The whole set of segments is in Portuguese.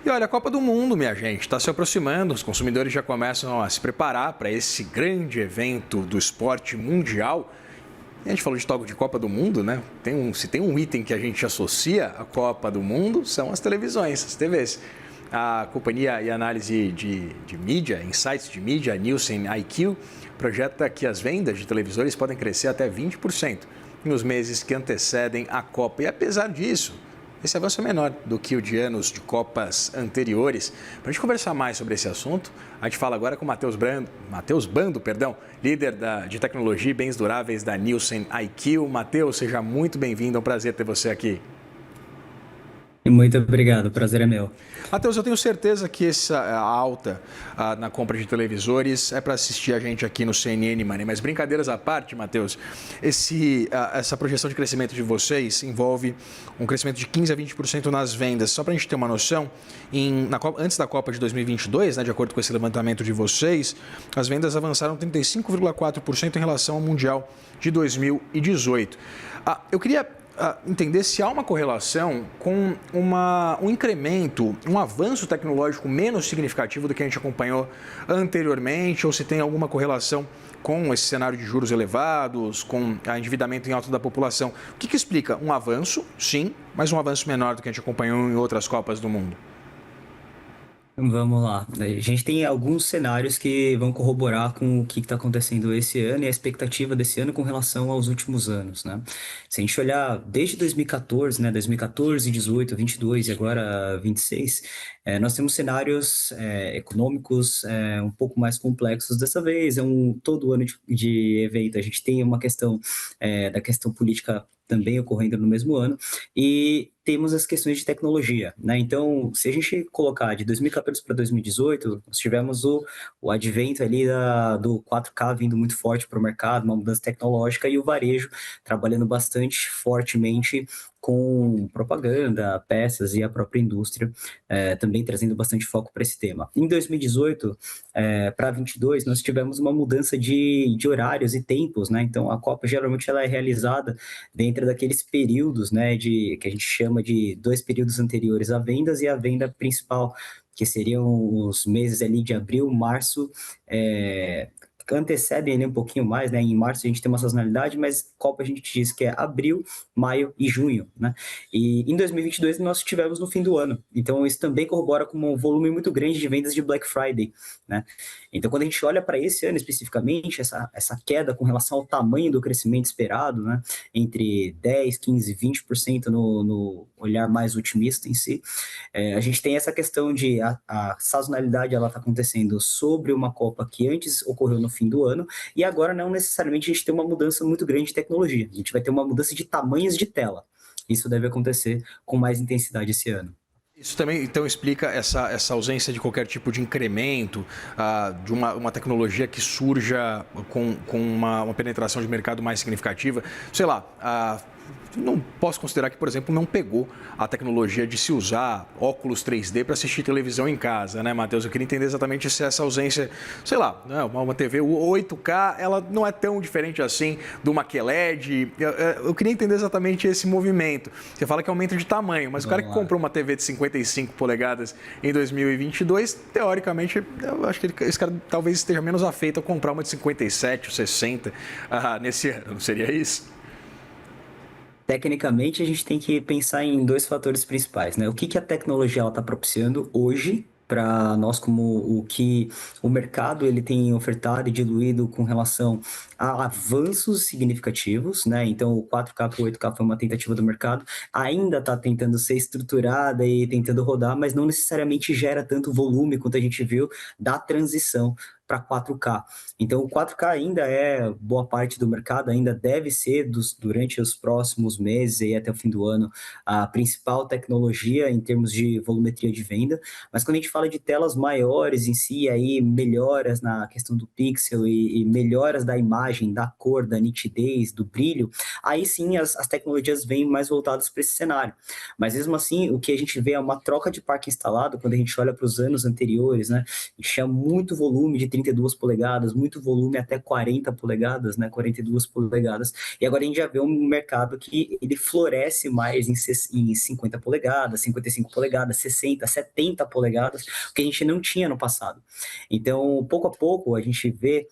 E olha, a Copa do Mundo, minha gente, está se aproximando. Os consumidores já começam a se preparar para esse grande evento do esporte mundial. E a gente falou de Copa do Mundo, né? Se tem um item que a gente associa à Copa do Mundo, são as televisões, as TVs. A companhia e análise de mídia, insights de mídia, a Nielsen IQ, projeta que as vendas de televisores podem crescer até 20% nos meses que antecedem a Copa. E apesar disso, esse avanço é menor do que o de anos de Copas anteriores. Para a gente conversar mais sobre esse assunto, a gente fala agora com Matheus Bando, líder de tecnologia e bens duráveis da Nielsen IQ. Matheus, seja muito bem-vindo, é um prazer ter você aqui. Muito obrigado, o prazer é meu. Matheus, eu tenho certeza que essa alta na compra de televisores é para assistir a gente aqui no CNN Money, mas brincadeiras à parte, Matheus, essa projeção de crescimento de vocês envolve um crescimento de 15% a 20% nas vendas. Só para a gente ter uma noção, antes da Copa de 2022, né, de acordo com esse levantamento de vocês, as vendas avançaram 35,4% em relação ao Mundial de 2018. Eu queria entender se há uma correlação com um incremento, um avanço tecnológico menos significativo do que a gente acompanhou anteriormente, ou se tem alguma correlação com esse cenário de juros elevados, com o endividamento em alta da população. O que explica? Um avanço, sim, mas um avanço menor do que a gente acompanhou em outras Copas do Mundo. Vamos lá. A gente tem alguns cenários que vão corroborar com o que está acontecendo esse ano e a expectativa desse ano com relação aos últimos anos, né? Se a gente olhar desde 2014, né, 2014, 18, 22 e agora 26, nós temos cenários econômicos um pouco mais complexos dessa vez. Todo ano de evento a gente tem uma questão da questão política também ocorrendo no mesmo ano, e temos as questões de tecnologia, né? Então, se a gente colocar de 2014 para 2018, nós tivemos o advento ali do 4K vindo muito forte para o mercado, uma mudança tecnológica, e o varejo trabalhando bastante fortemente com propaganda, peças e a própria indústria também trazendo bastante foco para esse tema. Em 2018 para 22, nós tivemos uma mudança de horários e tempos, né? Então, a Copa geralmente ela é realizada dentro daqueles períodos, né, que a gente chama de 2 períodos anteriores a vendas e a venda principal, que seriam os meses ali de abril, março, antecedem ali um pouquinho mais, né? Em março a gente tem uma sazonalidade, mas Copa a gente diz que é abril, maio e junho, né? E em 2022 nós tivemos no fim do ano, então isso também corrobora com um volume muito grande de vendas de Black Friday, né? Então quando a gente olha para esse ano especificamente, essa queda com relação ao tamanho do crescimento esperado, né? Entre 10, 15, 20% no olhar mais otimista em si, a gente tem essa questão de a sazonalidade ela está acontecendo sobre uma Copa que antes ocorreu no fim do ano, e agora não necessariamente a gente tem uma mudança muito grande de tecnologia, a gente vai ter uma mudança de tamanhos de tela. Isso deve acontecer com mais intensidade esse ano. Isso também, então, explica essa ausência de qualquer tipo de incremento, de uma tecnologia que surja com uma penetração de mercado mais significativa. Sei lá, não posso considerar que, por exemplo, não pegou a tecnologia de se usar óculos 3D para assistir televisão em casa, né, Matheus? Eu queria entender exatamente se essa ausência, sei lá, uma TV 8K, ela não é tão diferente assim de uma QLED. Eu queria entender exatamente esse movimento. Você fala que é aumento de tamanho, mas o cara que comprou uma TV de 55 polegadas em 2022, teoricamente, eu acho que esse cara talvez esteja menos afeito a comprar uma de 57 ou 60 nesse ano, não seria isso? Tecnicamente, a gente tem que pensar em 2 fatores principais, né? O que a tecnologia está propiciando hoje para nós, como o que o mercado ele tem ofertado e diluído com relação a avanços significativos, né? Então, o 4K para o 8K foi uma tentativa do mercado, ainda está tentando ser estruturada e tentando rodar, mas não necessariamente gera tanto volume quanto a gente viu da transição para 4K. Então, o 4K ainda é boa parte do mercado, ainda deve ser, durante os próximos meses e até o fim do ano, a principal tecnologia em termos de volumetria de venda. Mas quando a gente fala de telas maiores em si, aí melhoras na questão do pixel e melhoras da imagem, da cor, da nitidez, do brilho, aí sim as tecnologias vêm mais voltadas para esse cenário. Mas mesmo assim, o que a gente vê é uma troca de parque instalado, quando a gente olha para os anos anteriores, né? A gente tinha muito volume de 32 polegadas, muito volume até 40 polegadas, né, 42 polegadas. E agora a gente já vê um mercado que ele floresce mais em 50 polegadas, 55 polegadas, 60, 70 polegadas, o que a gente não tinha no passado. Então, pouco a pouco, a gente vê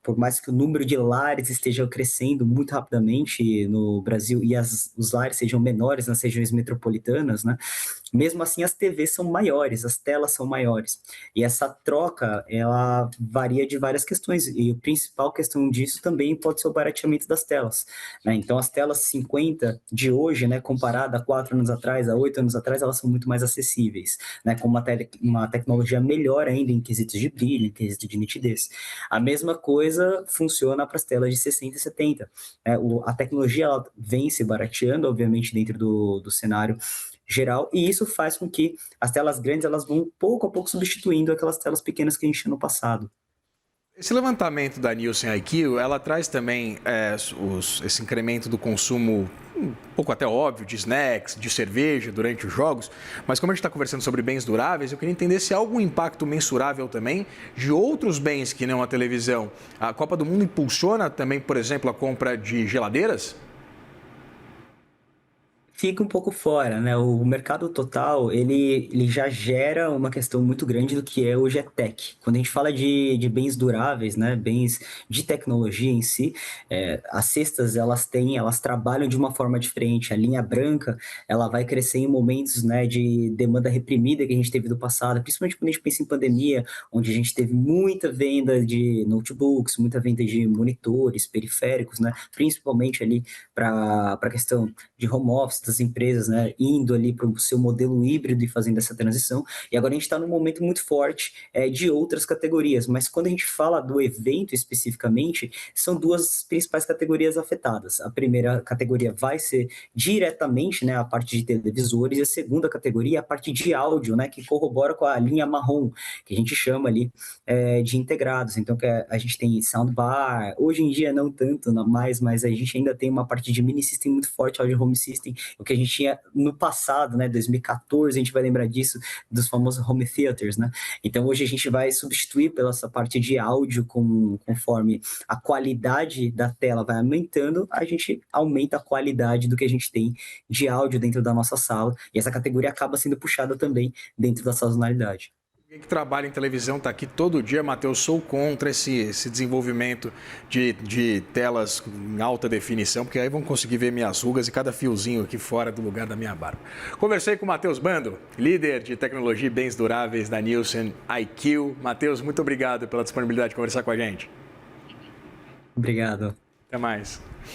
por mais que o número de lares esteja crescendo muito rapidamente no Brasil e os lares sejam menores nas regiões metropolitanas, né? Mesmo assim, as TVs são maiores, as telas são maiores. E essa troca, ela varia de várias questões. E a principal questão disso também pode ser o barateamento das telas, né? Então, as telas 50 de hoje, né, comparada a 4 anos atrás, a 8 anos atrás, elas são muito mais acessíveis, né? Com uma tecnologia melhor ainda em quesitos de brilho, em quesitos de nitidez. A mesma coisa funciona para as telas de 60 e 70. A tecnologia ela vem se barateando, obviamente, dentro do cenário geral, e isso faz com que as telas grandes elas vão pouco a pouco substituindo aquelas telas pequenas que a gente tinha no passado. Esse levantamento da Nielsen IQ, ela traz também esse incremento do consumo, um pouco até óbvio, de snacks, de cerveja durante os jogos, mas como a gente está conversando sobre bens duráveis, eu queria entender se há algum impacto mensurável também de outros bens que não a televisão. A Copa do Mundo impulsiona também, por exemplo, a compra de geladeiras? Fica um pouco fora, né? O mercado total, ele já gera uma questão muito grande do que é hoje é tech. Quando a gente fala de bens duráveis, né? Bens de tecnologia em si, as cestas, elas trabalham de uma forma diferente. A linha branca, ela vai crescer em momentos, né, de demanda reprimida que a gente teve do passado, principalmente quando a gente pensa em pandemia, onde a gente teve muita venda de notebooks, muita venda de monitores, periféricos, né? Principalmente ali para a questão de home office das empresas, né, indo ali para o seu modelo híbrido e fazendo essa transição. E agora a gente está num momento muito forte de outras categorias, mas quando a gente fala do evento especificamente, são duas principais categorias afetadas. A primeira categoria vai ser diretamente, né, a parte de televisores, e a segunda categoria é a parte de áudio, né, que corrobora com a linha marrom, que a gente chama ali de integrados. Então, a gente tem soundbar, hoje em dia não tanto mais, mas a gente ainda tem uma parte de mini system muito forte, audio home system, o que a gente tinha no passado, né, 2014, a gente vai lembrar disso, dos famosos home theaters, né? Então, hoje a gente vai substituir pela essa parte de áudio, conforme a qualidade da tela vai aumentando, a gente aumenta a qualidade do que a gente tem de áudio dentro da nossa sala, e essa categoria acaba sendo puxada também dentro da sazonalidade. Alguém que trabalha em televisão está aqui todo dia, Matheus, sou contra esse desenvolvimento de telas em alta definição, porque aí vão conseguir ver minhas rugas e cada fiozinho aqui fora do lugar da minha barba. Conversei com o Matheus Bando, líder de tecnologia e bens duráveis da Nielsen IQ. Matheus, muito obrigado pela disponibilidade de conversar com a gente. Obrigado. Até mais.